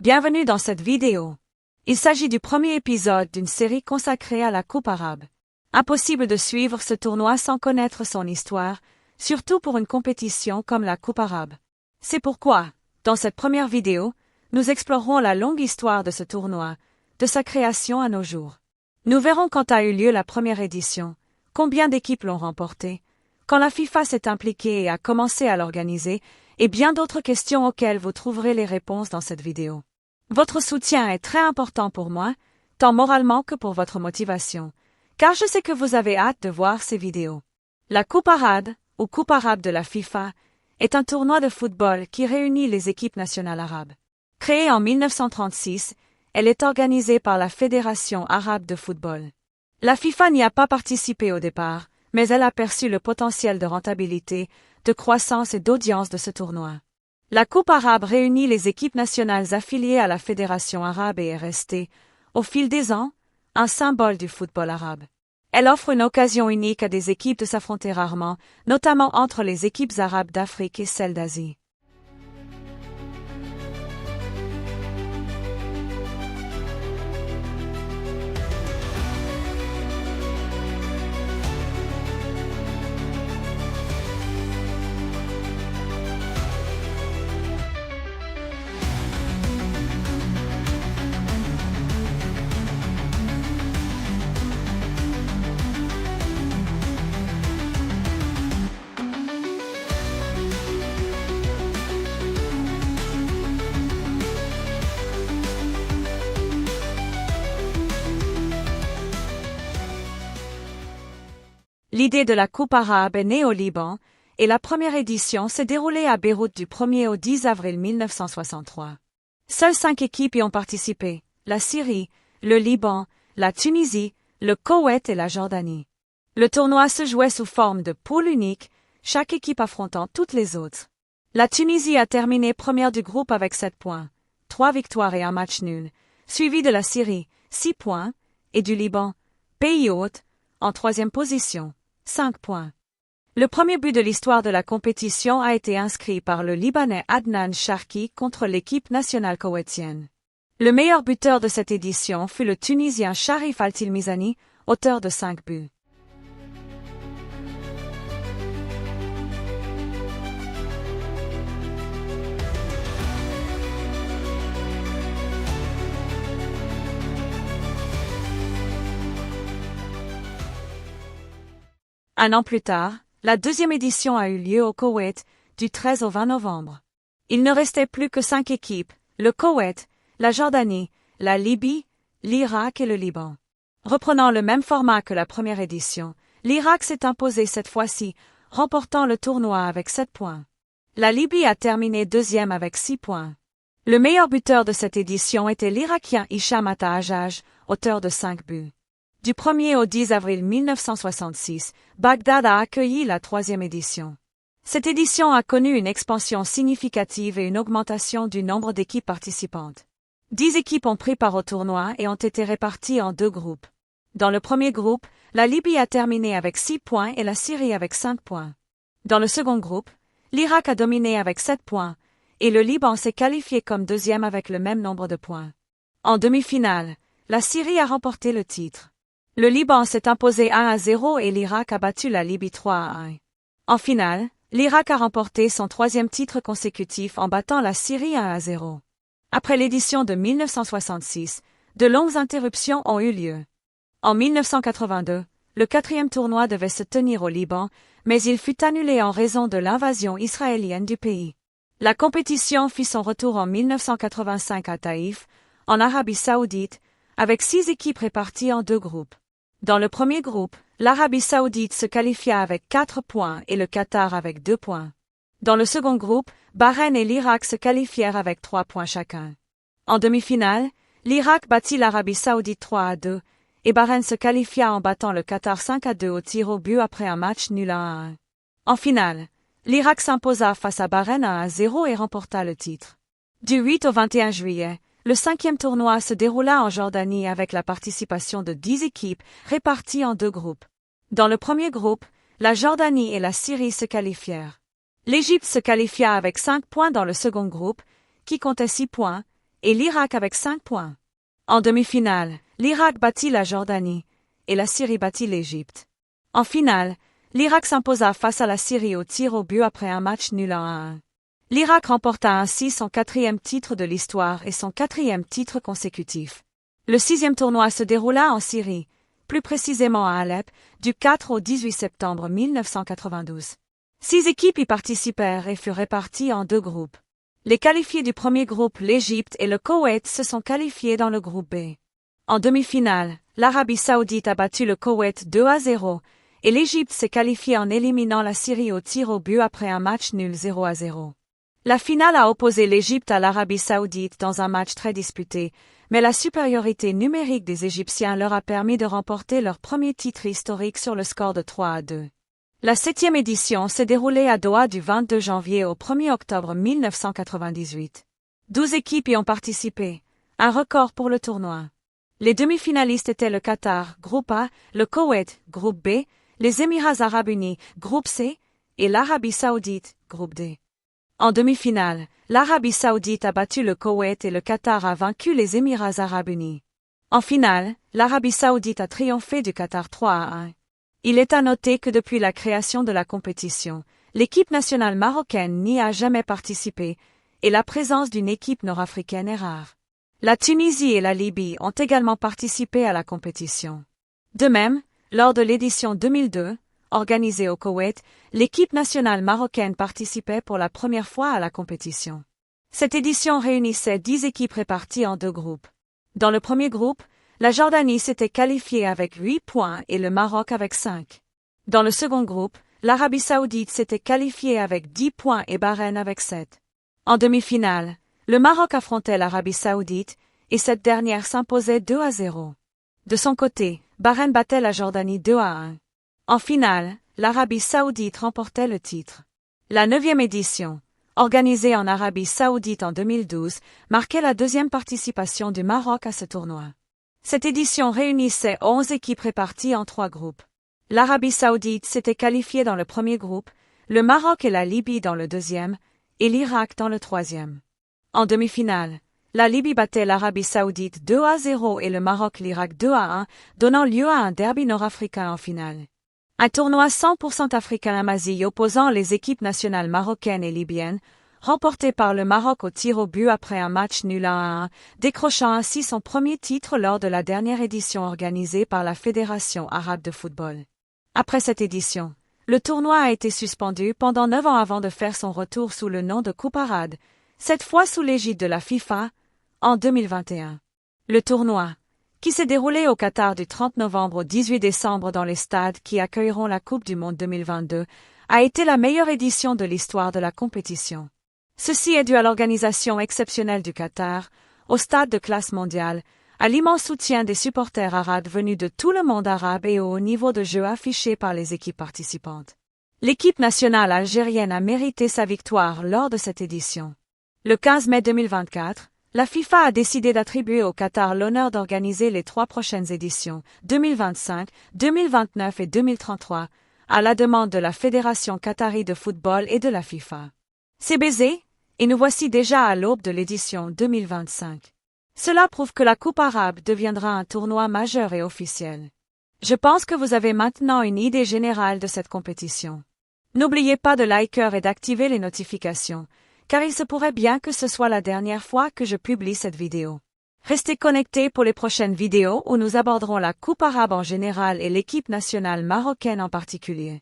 Bienvenue dans cette vidéo. Il s'agit du premier épisode d'une série consacrée à la Coupe arabe. Impossible de suivre ce tournoi sans connaître son histoire, surtout pour une compétition comme la Coupe arabe. C'est pourquoi, dans cette première vidéo, nous explorerons la longue histoire de ce tournoi, de sa création à nos jours. Nous verrons quand a eu lieu la première édition, combien d'équipes l'ont remportée, quand la FIFA s'est impliquée et a commencé à l'organiser, et bien d'autres questions auxquelles vous trouverez les réponses dans cette vidéo. Votre soutien est très important pour moi, tant moralement que pour votre motivation, car je sais que vous avez hâte de voir ces vidéos. La Coupe arabe, ou Coupe arabe de la FIFA, est un tournoi de football qui réunit les équipes nationales arabes. Créée en 1936, elle est organisée par la Fédération arabe de football. La FIFA n'y a pas participé au départ, mais elle a perçu le potentiel de rentabilité, de croissance et d'audience de ce tournoi. La Coupe arabe réunit les équipes nationales affiliées à la Fédération arabe et est restée, au fil des ans, un symbole du football arabe. Elle offre une occasion unique à des équipes de s'affronter rarement, notamment entre les équipes arabes d'Afrique et celles d'Asie. L'idée de la Coupe arabe est née au Liban, et la première édition s'est déroulée à Beyrouth du 1er au 10 avril 1963. Seules 5 équipes y ont participé, la Syrie, le Liban, la Tunisie, le Koweït et la Jordanie. Le tournoi se jouait sous forme de poule unique, chaque équipe affrontant toutes les autres. La Tunisie a terminé première du groupe avec 7 points, 3 victoires et un match nul, suivi de la Syrie, 6 points, et du Liban, pays hôte, en 3e position, 5 points. Le premier but de l'histoire de la compétition a été inscrit par le Libanais Adnan Sharki contre l'équipe nationale koweïtienne. Le meilleur buteur de cette édition fut le Tunisien Sharif Al-Tilmizani, auteur de 5 buts. Un an plus tard, la deuxième édition a eu lieu au Koweït, du 13 au 20 novembre. Il ne restait plus que 5 équipes, le Koweït, la Jordanie, la Libye, l'Irak et le Liban. Reprenant le même format que la première édition, l'Irak s'est imposé cette fois-ci, remportant le tournoi avec 7 points. La Libye a terminé deuxième avec 6 points. Le meilleur buteur de cette édition était l'Irakien Hicham Ata-Hajjaj, auteur de 5 buts. Du 1er au 10 avril 1966, Bagdad a accueilli la 3e édition. Cette édition a connu une expansion significative et une augmentation du nombre d'équipes participantes. 10 équipes ont pris part au tournoi et ont été réparties en 2 groupes. Dans le premier groupe, la Libye a terminé avec 6 points et la Syrie avec 5 points. Dans le second groupe, l'Irak a dominé avec 7 points, et le Liban s'est qualifié comme deuxième avec le même nombre de points. En demi-finale, la Syrie a remporté le titre. Le Liban s'est imposé 1-0 et l'Irak a battu la Libye 3-1. En finale, l'Irak a remporté son 3e titre consécutif en battant la Syrie 1-0. Après l'édition de 1966, de longues interruptions ont eu lieu. En 1982, le 4e tournoi devait se tenir au Liban, mais il fut annulé en raison de l'invasion israélienne du pays. La compétition fit son retour en 1985 à Taïf, en Arabie Saoudite, avec 6 équipes réparties en 2 groupes. Dans le premier groupe, l'Arabie Saoudite se qualifia avec 4 points et le Qatar avec 2 points. Dans le second groupe, Bahreïn et l'Irak se qualifièrent avec 3 points chacun. En demi-finale, l'Irak battit l'Arabie Saoudite 3-2 et Bahreïn se qualifia en battant le Qatar 5-2 au tir au but après un match nul 1-1. En finale, l'Irak s'imposa face à Bahreïn 1-0 et remporta le titre. Du 8 au 21 juillet, le 5e tournoi se déroula en Jordanie avec la participation de 10 équipes réparties en 2 groupes. Dans le premier groupe, la Jordanie et la Syrie se qualifièrent. L'Égypte se qualifia avec 5 points dans le second groupe, qui comptait 6 points, et l'Irak avec 5 points. En demi-finale, l'Irak battit la Jordanie et la Syrie battit l'Égypte. En finale, l'Irak s'imposa face à la Syrie au tir au but après un match nul à 1. L'Irak remporta ainsi son 4e titre de l'histoire et son 4e titre consécutif. Le 6e tournoi se déroula en Syrie, plus précisément à Alep, du 4 au 18 septembre 1992. 6 équipes y participèrent et furent réparties en 2 groupes. Les qualifiés du premier groupe, l'Égypte et le Koweït, se sont qualifiés dans le groupe B. En demi-finale, l'Arabie saoudite a battu le Koweït 2-0 et l'Égypte s'est qualifiée en éliminant la Syrie au tir au but après un match nul 0-0. La finale a opposé l'Égypte à l'Arabie saoudite dans un match très disputé, mais la supériorité numérique des Égyptiens leur a permis de remporter leur premier titre historique sur le score de 3-2. La 7e édition s'est déroulée à Doha du 22 janvier au 1er octobre 1998. 12 équipes y ont participé, un record pour le tournoi. Les demi-finalistes étaient le Qatar, groupe A, le Koweït, groupe B, les Émirats arabes unis, groupe C, et l'Arabie saoudite, groupe D. En demi-finale, l'Arabie saoudite a battu le Koweït et le Qatar a vaincu les Émirats arabes unis. En finale, l'Arabie saoudite a triomphé du Qatar 3-1. Il est à noter que depuis la création de la compétition, l'équipe nationale marocaine n'y a jamais participé, et la présence d'une équipe nord-africaine est rare. La Tunisie et la Libye ont également participé à la compétition. De même, lors de l'édition 2002, organisée au Koweït, l'équipe nationale marocaine participait pour la première fois à la compétition. Cette édition réunissait 10 équipes réparties en 2 groupes. Dans le premier groupe, la Jordanie s'était qualifiée avec 8 points et le Maroc avec 5. Dans le second groupe, l'Arabie saoudite s'était qualifiée avec 10 points et Bahreïn avec 7. En demi-finale, le Maroc affrontait l'Arabie saoudite et cette dernière s'imposait 2-0. De son côté, Bahreïn battait la Jordanie 2-1. En finale, l'Arabie saoudite remportait le titre. La 9e édition, organisée en Arabie saoudite en 2012, marquait la 2e participation du Maroc à ce tournoi. Cette édition réunissait 11 équipes réparties en 3 groupes. L'Arabie saoudite s'était qualifiée dans le premier groupe, le Maroc et la Libye dans le deuxième, et l'Irak dans le troisième. En demi-finale, la Libye battait l'Arabie saoudite 2-0 et le Maroc l'Irak 2-1, donnant lieu à un derby nord-africain en finale. Un tournoi 100% africain amazi opposant les équipes nationales marocaines et libyennes, remporté par le Maroc au tir au but après un match nul 1-1, décrochant ainsi son premier titre lors de la dernière édition organisée par la Fédération arabe de football. Après cette édition, le tournoi a été suspendu pendant 9 ans avant de faire son retour sous le nom de Coupe arabe, cette fois sous l'égide de la FIFA, en 2021. Le tournoi, qui s'est déroulé au Qatar du 30 novembre au 18 décembre dans les stades qui accueilleront la Coupe du Monde 2022, a été la meilleure édition de l'histoire de la compétition. Ceci est dû à l'organisation exceptionnelle du Qatar, au stade de classe mondiale, à l'immense soutien des supporters arabes venus de tout le monde arabe et au haut niveau de jeu affiché par les équipes participantes. L'équipe nationale algérienne a mérité sa victoire lors de cette édition. Le 15 mai 2024, la FIFA a décidé d'attribuer au Qatar l'honneur d'organiser les 3 prochaines éditions, 2025, 2029 et 2033, à la demande de la Fédération qatari de football et de la FIFA. C'est baisé, et nous voici déjà à l'aube de l'édition 2025. Cela prouve que la Coupe arabe deviendra un tournoi majeur et officiel. Je pense que vous avez maintenant une idée générale de cette compétition. N'oubliez pas de liker et d'activer les notifications, car il se pourrait bien que ce soit la dernière fois que je publie cette vidéo. Restez connectés pour les prochaines vidéos où nous aborderons la Coupe arabe en général et l'équipe nationale marocaine en particulier.